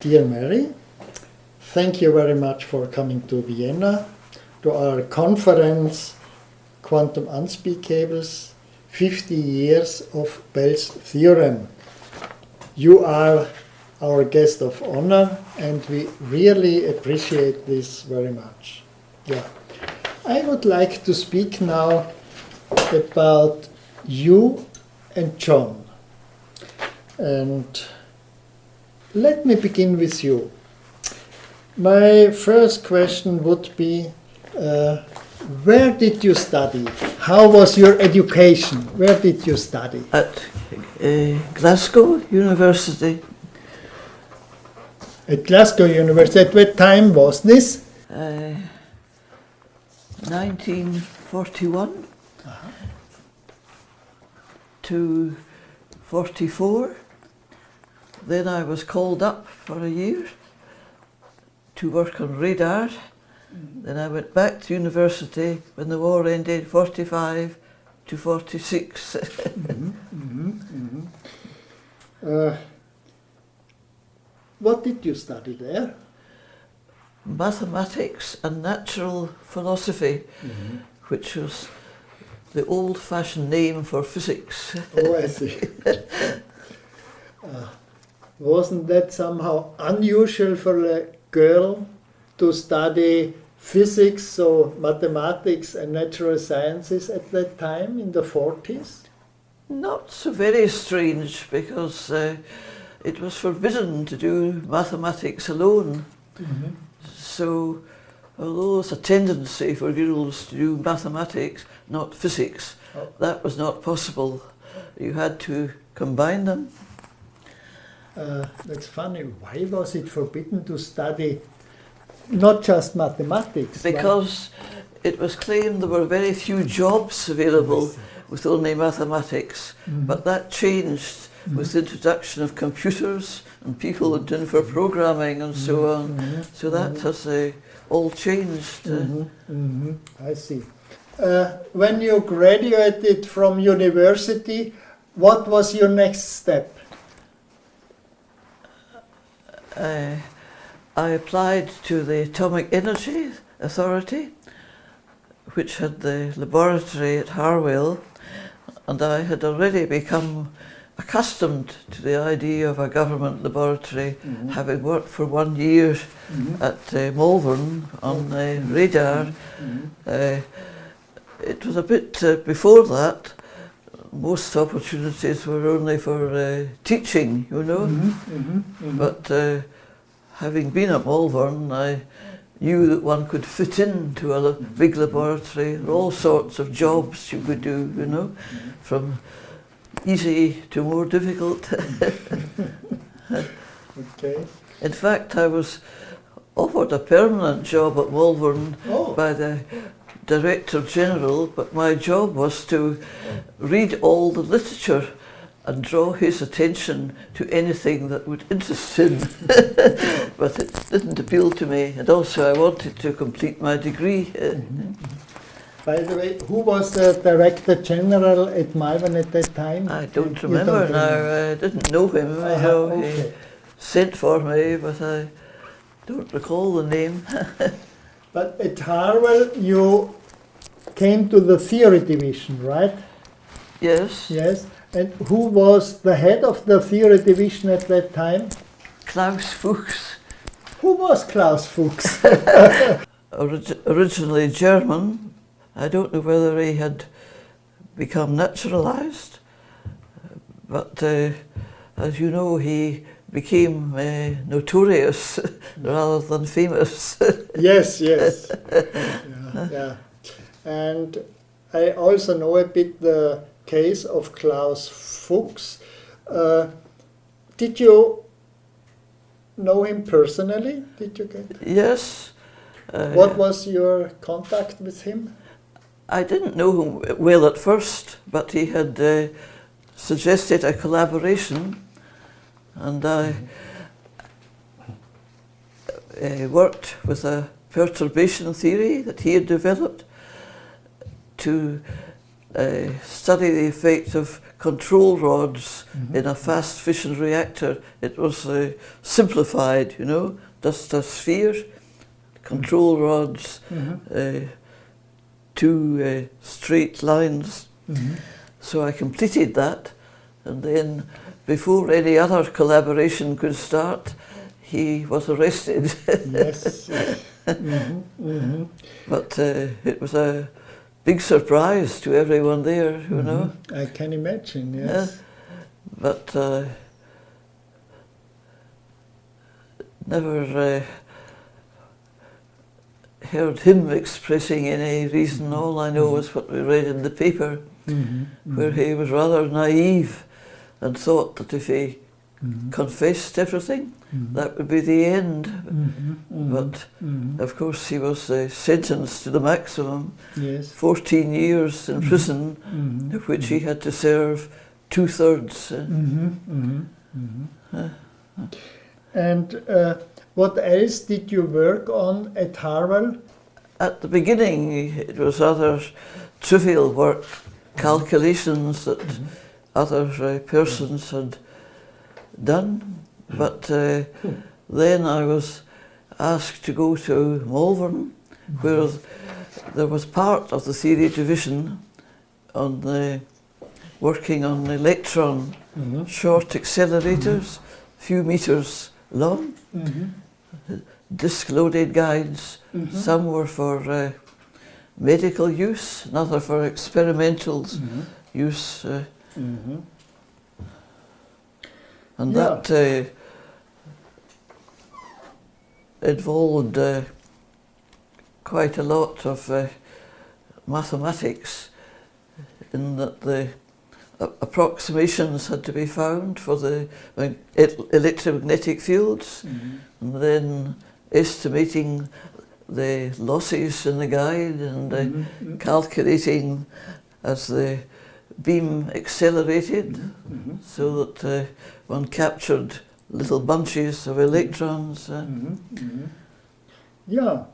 Dear Mary, thank you very much for coming to Vienna, to our conference, Quantum Unspeakables, 50 Years of Bell's Theorem. You are our guest of honor, and we really appreciate this very much. Yeah. I would like to speak now about you and John. And let me begin with you. My first question would be, where did you study? How was your education? Where did you study? At Glasgow University. At Glasgow University. At what time was this? 1941 to 44. Then I was called up for a year to work on radar. Then I went back to university when the war ended, 45 to 46. What did you study there? Mathematics and natural philosophy, which was the old-fashioned name for physics. Oh, I see. Wasn't that somehow unusual for a girl to study physics, so mathematics and natural sciences at that time, in the 40s? Not so very strange, because it was forbidden to do mathematics alone. So, although there's a tendency for girls to do mathematics, not physics, that was not possible. You had to combine them. That's funny. Why was it forbidden to study not just mathematics? Because it was claimed there were very few jobs available with only mathematics. But that changed with the introduction of computers, and people went in for programming and so on. So that has all changed. I see. When you graduated from university, what was your next step? I applied to the Atomic Energy Authority, which had the laboratory at Harwell, and I had already become accustomed to the idea of a government laboratory, having worked for 1 year at Malvern on radar. It was a bit before that. Most opportunities were only for teaching, you know. But having been at Malvern, I knew that one could fit into a big laboratory. There were all sorts of jobs you could do, you know, from easy to more difficult. Okay. In fact, I was offered a permanent job at Malvern by the Director General, but my job was to read all the literature and draw his attention to anything that would interest him. But it didn't appeal to me, and also I wanted to complete my degree. By the way, who was the Director General at Malvern at that time? I don't remember now. I didn't know him. He sent for me, but I don't recall the name. But at Harwell you came to the theory division, right? Yes. Yes. And who was the head of the theory division at that time? Klaus Fuchs. Who was Klaus Fuchs? Originally German. I don't know whether he had become naturalized, but as you know, he became notorious rather than famous. Yes. Yeah. And I also know a bit the case of Klaus Fuchs. Did you know him personally? Did you get? Yes. What was your contact with him? I didn't know him well at first, but he had suggested a collaboration, and I worked with a perturbation theory that he had developed to study the effect of control rods in a fast fission reactor. It was simplified, you know, just a sphere, control rods, two straight lines. So I completed that, and then before any other collaboration could start, he was arrested. Yes. But it was a big surprise to everyone there, you know. I can imagine, yes. But never heard him expressing any reason. All I know was what we read in the paper, where he was rather naive and thought that if he confessed everything, that would be the end. But of course he was sentenced to the maximum, 14 years in prison, of which he had to serve 2/3. And what else did you work on at Harwell? At the beginning it was rather trivial work, calculations that other persons had done, but then I was asked to go to Malvern, where there was part of the theory division on working on electron short accelerators, few meters long, disc-loaded guides. Some were for medical use, another for experimental use. And that involved quite a lot of mathematics, in that the approximations had to be found for the electromagnetic fields, and then estimating the losses in the guide, and calculating as the beam accelerated, so that one captured little bunches of electrons. Yeah.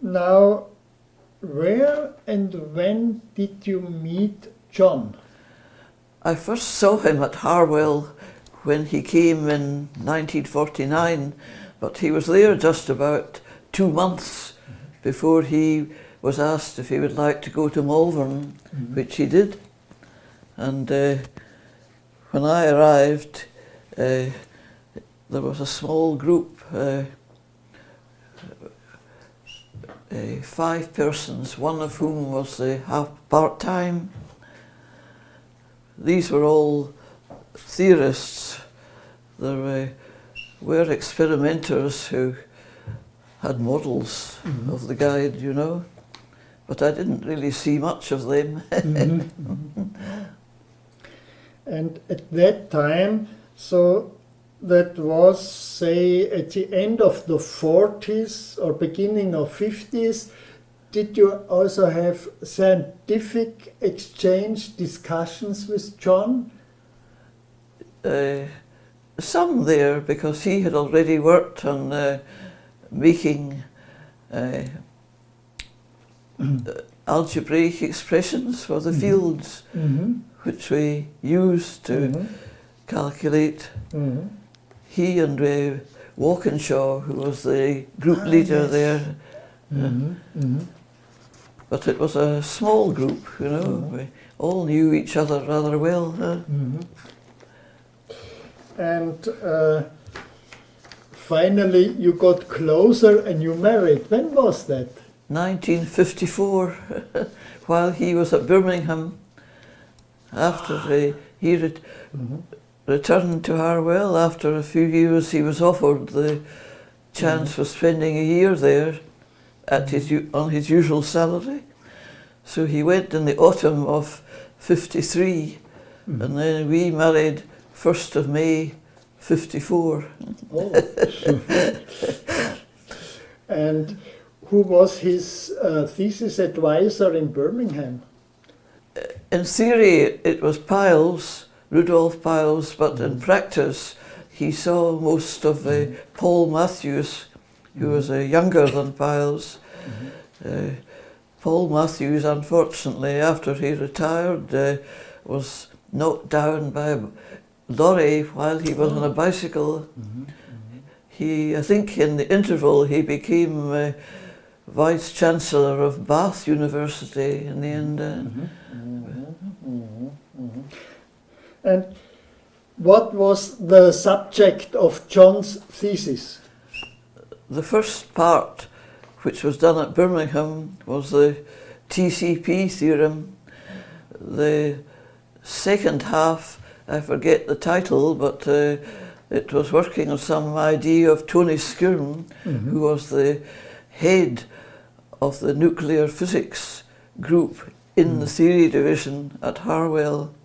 Now, where and when did you meet John? I first saw him at Harwell when he came in 1949, but he was there just about 2 months before he was asked if he would like to go to Malvern, which he did. And when I arrived, there was a small group, 5 persons, one of whom was half part-time. These were all theorists. There were experimenters who had models of the guide, you know, but I didn't really see much of them. And at that time, so that was, say, at the end of the 40s or beginning of 50s, did you also have scientific exchange discussions with John? Some there, because he had already worked on making algebraic expressions for the fields, which we used to calculate. He and Walkinshaw, who was the group leader there, but it was a small group, you know. We all knew each other rather well. And finally you got closer and you married. When was that? 1954, while he was at Birmingham. After he returned to Harwell, after a few years he was offered the chance for spending a year there at on his usual salary. So he went in the autumn of 53, and then we married 1st of May 54. Oh. And who was his thesis advisor in Birmingham? In theory it was Piles, Rudolph Piles, but in practice he saw most of Paul Matthews, who was younger than Piles. Paul Matthews, unfortunately, after he retired, was knocked down by a lorry while he was on a bicycle. I think in the interval he became Vice Chancellor of Bath University in the end. And what was the subject of John's thesis? The first part, which was done at Birmingham, was the TCP theorem. The second half, I forget the title, but it was working on some idea of Tony Skirn, who was the head of the nuclear physics group in the theory division at Harwell.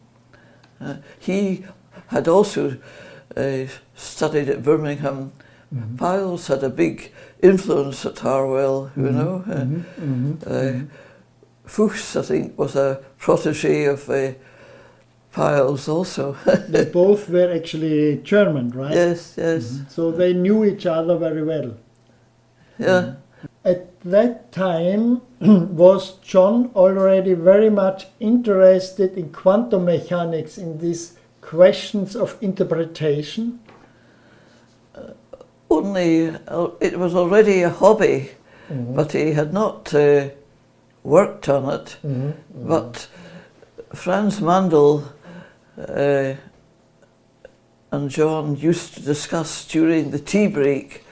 He had also studied at Birmingham. Piles had a big influence at Harwell, you know. Fuchs, I think, was a protege of Piles also. They both were actually German, right? Yes, yes. So they knew each other very well. Yeah. At that time, was John already very much interested in quantum mechanics, in these questions of interpretation? Only, it was already a hobby, but he had not worked on it. But Franz Mandel and John used to discuss during the tea break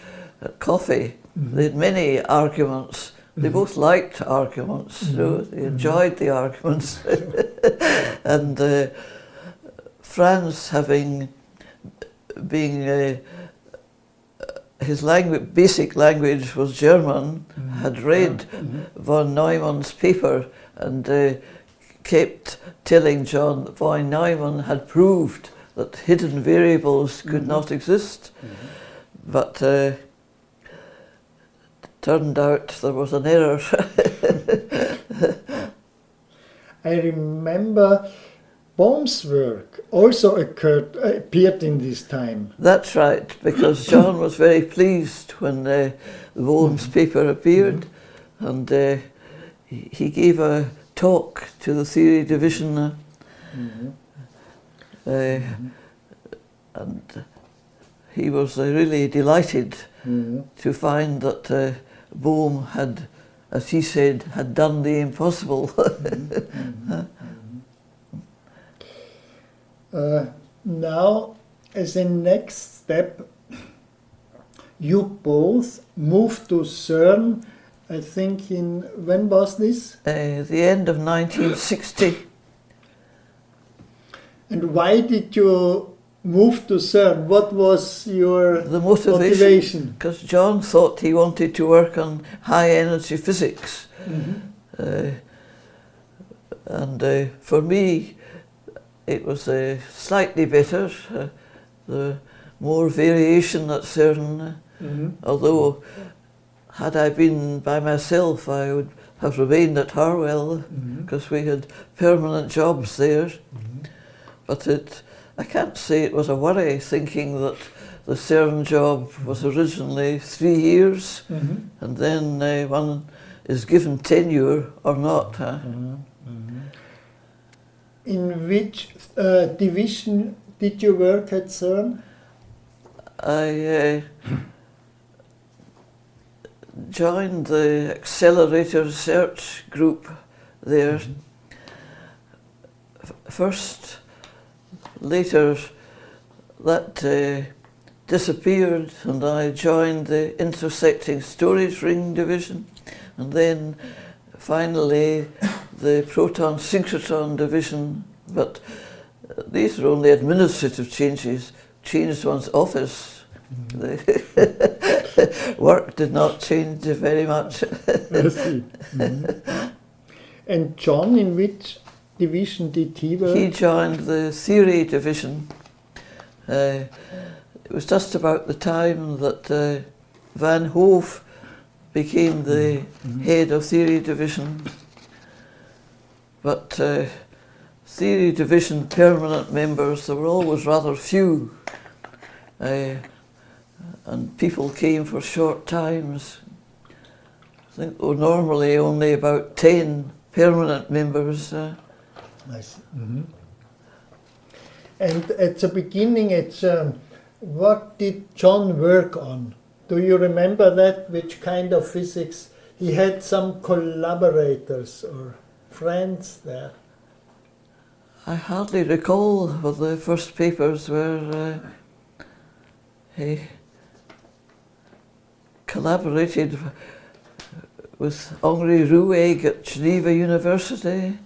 at coffee. They had many arguments. They both liked arguments, you know, they enjoyed the arguments. And Franz, having being his basic language was German, had read von Neumann's paper and kept telling John that von Neumann had proved that hidden variables could not exist. But turned out there was an error. I remember Bohm's work also appeared in this time. That's right, because John was very pleased when the Bohm's paper appeared, and he gave a talk to the theory division, and he was really delighted to find that Bohm had, as he said, had done the impossible. Now, as a next step, you both moved to CERN, I think when was this? The end of 1960. And why did you move to CERN? What was your motivation? Because John thought he wanted to work on high energy physics. And for me, it was slightly better, the more variation at CERN, although had I been by myself I would have remained at Harwell because we had permanent jobs there. But I can't say it was a worry, thinking that the CERN job was originally 3 years and then one is given tenure or not. In which division did you work at CERN? I joined the Accelerator Research Group there first. Later that disappeared and I joined the Intersecting Storage Ring Division, and then finally the Proton Synchrotron Division. But these were only administrative changes, changed one's office. The work did not change very much. I see. And John, in which division did he work? He joined the theory division. It was just about the time that Van Hove became the head of theory division. But theory division permanent members, there were always rather few. And people came for short times. think there were normally only about 10 permanent members. I see. And at the beginning, what did John work on? Do you remember that? Which kind of physics? He had some collaborators or friends there. I hardly recall what the first papers were. He collaborated with Henri Roueg at Geneva University.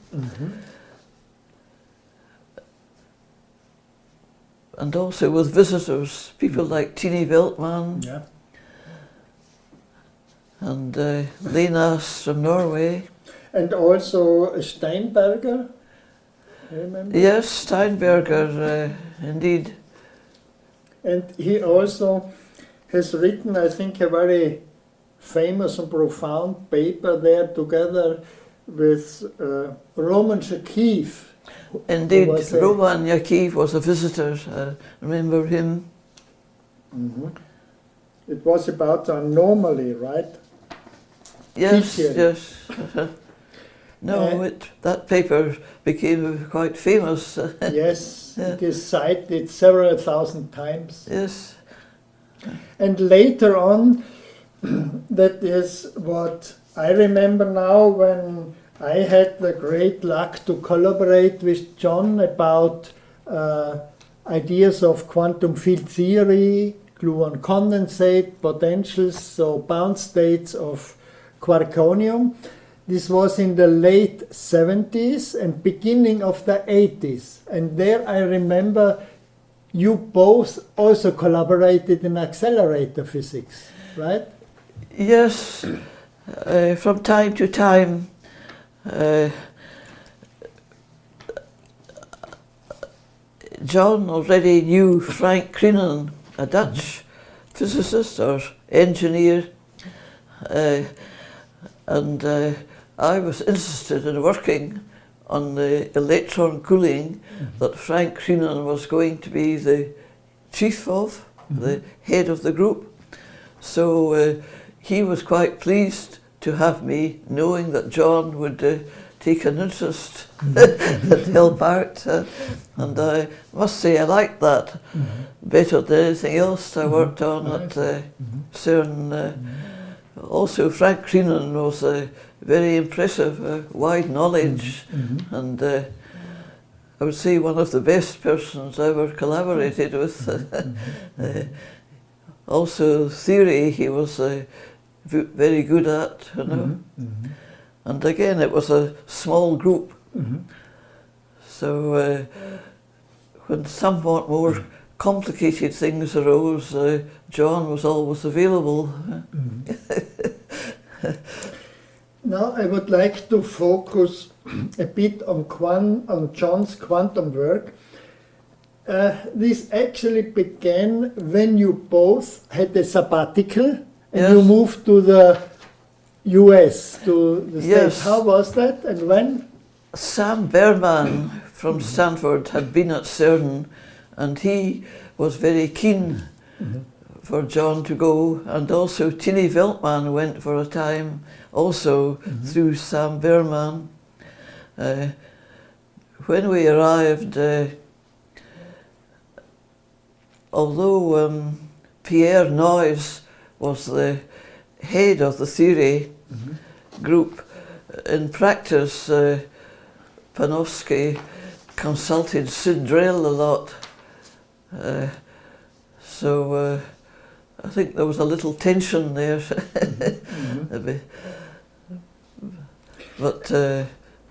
And also with visitors, people like Tini Bertlmann and Lenas from Norway. And also Steinberger, remember? Yes, Steinberger, indeed. And he also has written, I think, a very famous and profound paper there together with Roman Shakiv. Indeed, Roman Yakiv was a visitor, I remember him. It was about anomaly, right? Yes, Featuring. yes. No, that paper became quite famous. Yes, it is cited several thousand times. Yes. And later on, that is what I remember now when I had the great luck to collaborate with John about ideas of quantum field theory, gluon condensate, potentials, so bound states of quarkonium. This was in the late 70s and beginning of the 80s. And there I remember you both also collaborated in accelerator physics, right? Yes, from time to time. John already knew Frank Krienen, a Dutch physicist or engineer, and I was interested in working on the electron cooling that Frank Krienen was going to be the chief of, the head of the group. So he was quite pleased to have me, knowing that John would take an interest and help out. And I must say I liked that better than anything else I worked on at CERN. Also, Frank Krienen was very impressive, wide knowledge, and I would say one of the best persons I ever collaborated with. Also, theory he was very good at, you know. And again, it was a small group. So when somewhat more complicated things arose, John was always available. Now I would like to focus a bit on John's quantum work. This actually began when you both had a sabbatical and you moved to the US, to the States. How was that and when? Sam Berman from Stanford had been at CERN, and he was very keen for John to go, and also Tini Bertlmann went for a time also through Sam Berman. When we arrived, although Pierre Noyes was the head of the theory group, in practice Panofsky consulted Sid Drell a lot. So I think there was a little tension there. But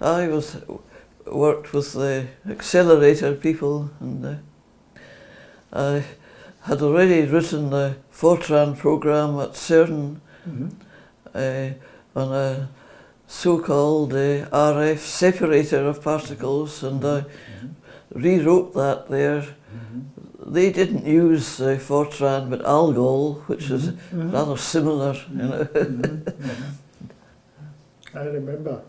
I worked with the accelerator people, and I had already written the Fortran program at CERN on a so-called RF separator of particles, and I rewrote that there. They didn't use Fortran, but Algol, which is rather similar, you know. I remember.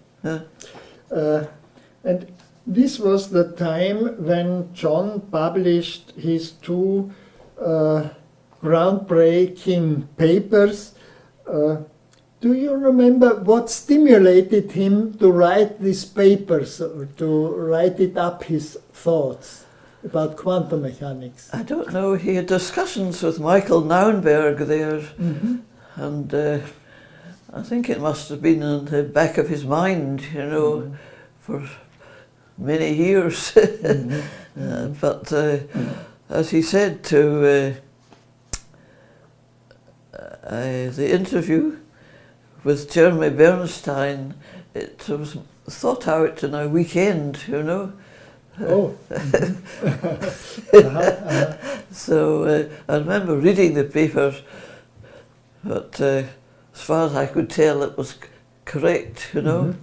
And this was the time when John published his two groundbreaking papers. Do you remember what stimulated him to write these papers, or to write it up, his thoughts about quantum mechanics? I don't know. He had discussions with Michael Nauenberg there, and I think it must have been in the back of his mind, you know, for many years. But as he said to the interview with Jeremy Bernstein, it was thought out in a weekend, you know. Oh. So I remember reading the paper, but as far as I could tell, it was correct, you know.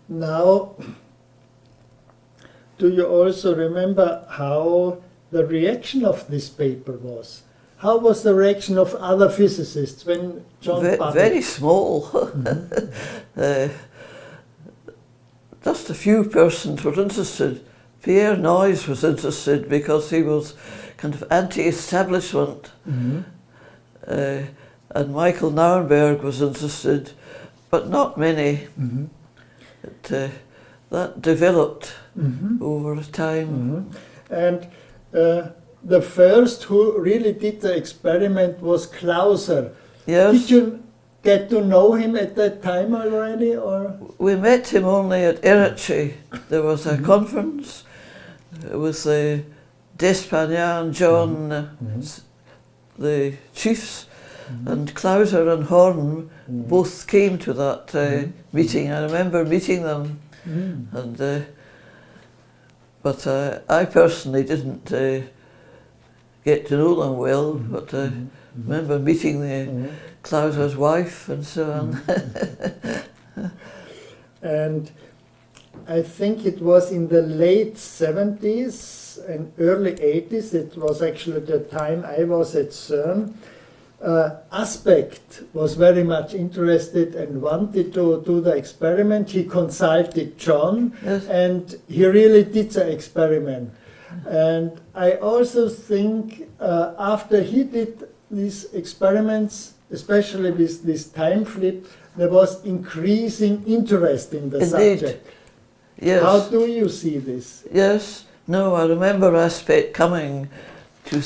Now, do you also remember how the reaction of this paper was? How was the reaction of other physicists when John published? Very small. Just a few persons were interested. Pierre Noyes was interested because he was kind of anti-establishment. And Michael Nauenberg was interested, but not many. That developed over time. And the first who really did the experiment was Clauser. Yes. Did you get to know him at that time already, or? We met him only at Errichie. There was a conference with Despagnan, John, the chiefs, and Clauser and Horn both came to that meeting. I remember meeting them, and but I personally didn't get to know them well, but I remember meeting the Clauser's wife and so on. And I think it was in the late 70s and early 80s, it was actually the time I was at CERN. Aspect was very much interested and wanted to do the experiment. He consulted John, and he really did the experiment. And I also think after he did these experiments, especially with this time flip, there was increasing interest in the subject. Yes. How do you see this? Yes. No, I remember Aspect coming to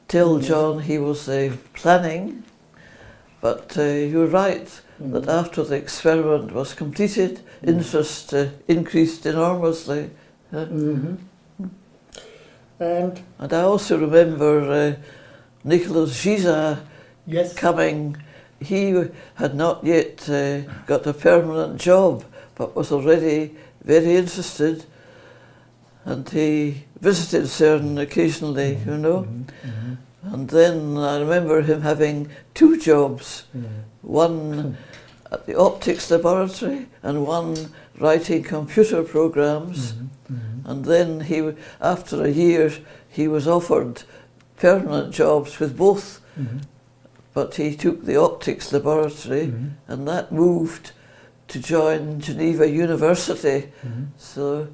tell John he was planning, but you're right that after the experiment was completed, interest increased enormously. And I also remember Nicolas Giza coming. He had not yet got a permanent job, but was already very interested, and he visited CERN occasionally, you know. And then I remember him having two jobs, one at the optics laboratory and one writing computer programs. And then after a year, he was offered permanent jobs with both, but he took the optics laboratory, and that moved to join Geneva University. So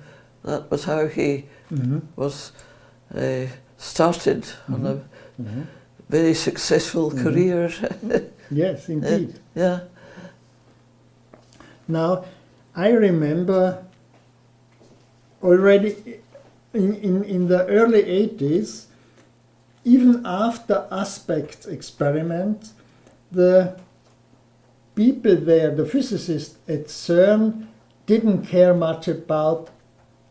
that was how he was started on a very successful career. Yes, indeed. Yeah. Now, I remember already in the early 80s, even after Aspect's experiment, the people there, the physicists at CERN, didn't care much about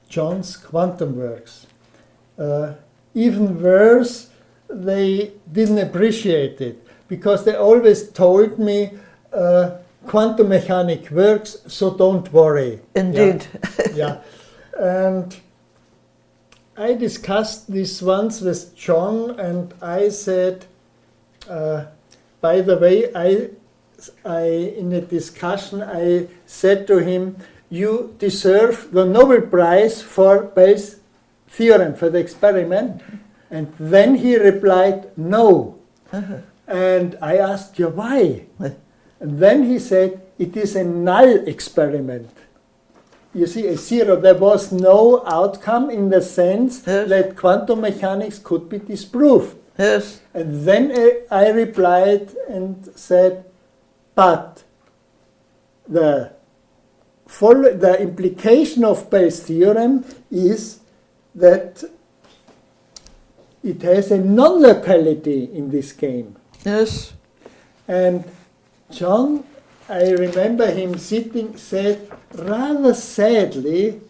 John's quantum works. Even worse, they didn't appreciate it, because they always told me, quantum mechanics works, so don't worry. Indeed. Yeah. And I discussed this once with John, and I said, by the way, I in a discussion, I said to him, you deserve the Nobel Prize for Bell's theorem, for the experiment. And then he replied, no. And I asked you why? And then he said, it is a null experiment. You see, a zero. There was no outcome in the sense that quantum mechanics could be disproved. Yes. And then I replied and said, but the implication of Bell's theorem is that it has a non-locality in this game. Yes. And John, I remember him sitting, said rather sadly,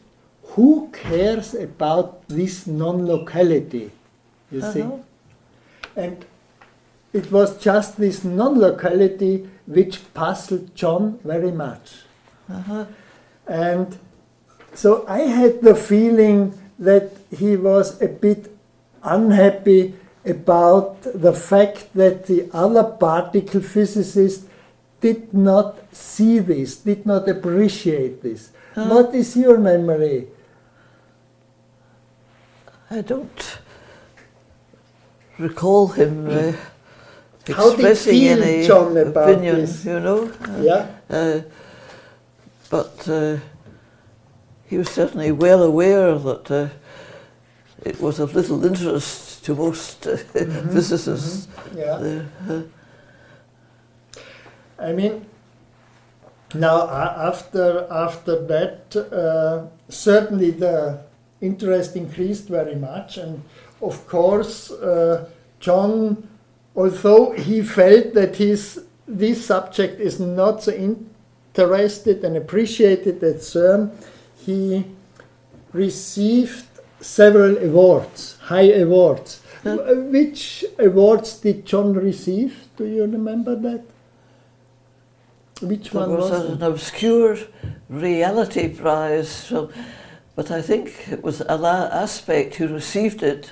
who cares about this non-locality, you see? And it was just this non-locality which puzzled John very much. And so I had the feeling that he was a bit unhappy about the fact that the other particle physicists did not see this, did not appreciate this. What is your memory? I don't recall him How did expressing you feel, any John, about opinion, this? you know. Yeah. But he was certainly well aware that it was of little interest to most physicists. Yeah. I mean, now after that, certainly the interest increased very much, and of course, John, although he felt that this subject is not so interested and appreciated at CERN, he received several awards, high awards. Which awards did John receive? Do you remember that? Which one was it? An obscure reality prize, but I think it was an aspect who received it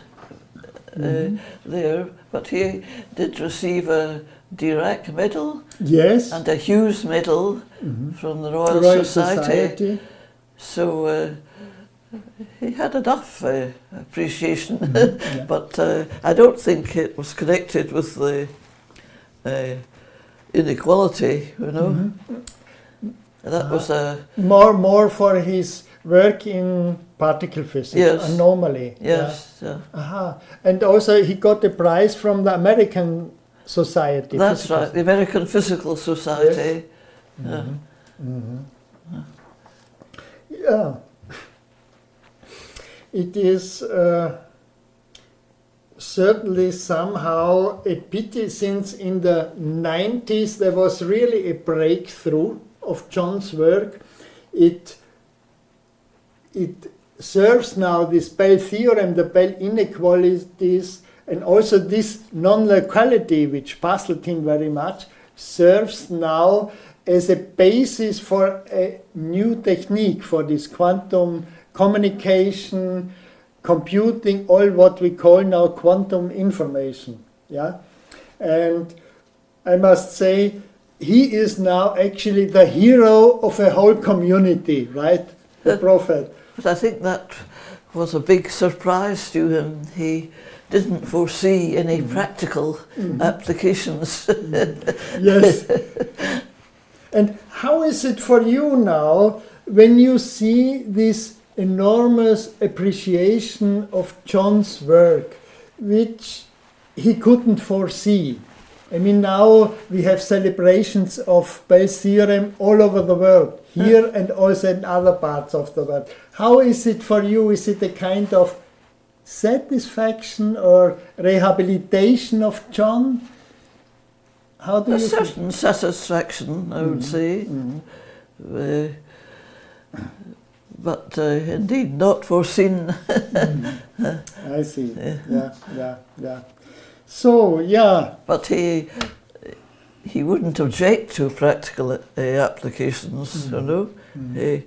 there, but he did receive a Dirac medal, yes, and a Hughes medal from the Royal Society. So he had enough appreciation, but I don't think it was connected with the inequality, you know. That was more for his work in particle physics, yes. Anomaly. Yes. Yeah. And also he got a prize from the American Society. That's right, the American Physical Society. Yes. Yeah. It is certainly somehow a pity, since in the 90s there was really a breakthrough of John's work. It serves now this Bell theorem, the Bell inequalities, and also this non-locality, which puzzled him very much, serves now as a basis for a new technique for this quantum communication, computing, all what we call now quantum information. Yeah, and I must say, he is now actually the hero of a whole community, right? The prophet. But I think that was a big surprise to him. He didn't foresee any practical applications. Yes. And how is it for you now when you see this enormous appreciation of John's work, which he couldn't foresee? I mean, now we have celebrations of Bell's theorem all over the world, here and also in other parts of the world. How is it for you? Is it a kind of satisfaction or rehabilitation of John? How do you feel? A certain satisfaction, I would say. But indeed not foreseen. I see. Yeah. So, yeah. But he wouldn't object to practical applications, you know. He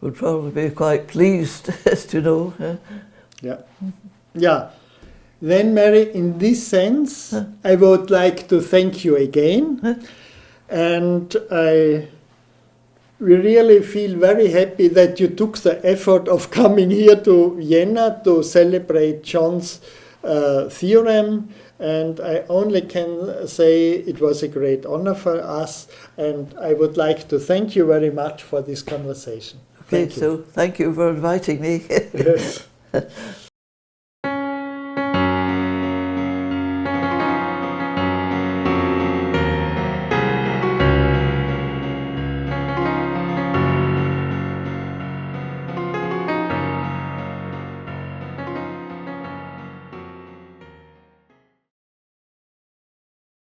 would probably be quite pleased to know. Yeah. Then, Mary, in this sense, I would like to thank you again. And we really feel very happy that you took the effort of coming here to Vienna to celebrate John's theorem, and I only can say it was a great honor for us, and I would like to thank you very much for this conversation. Okay, so thank you for inviting me. Yes.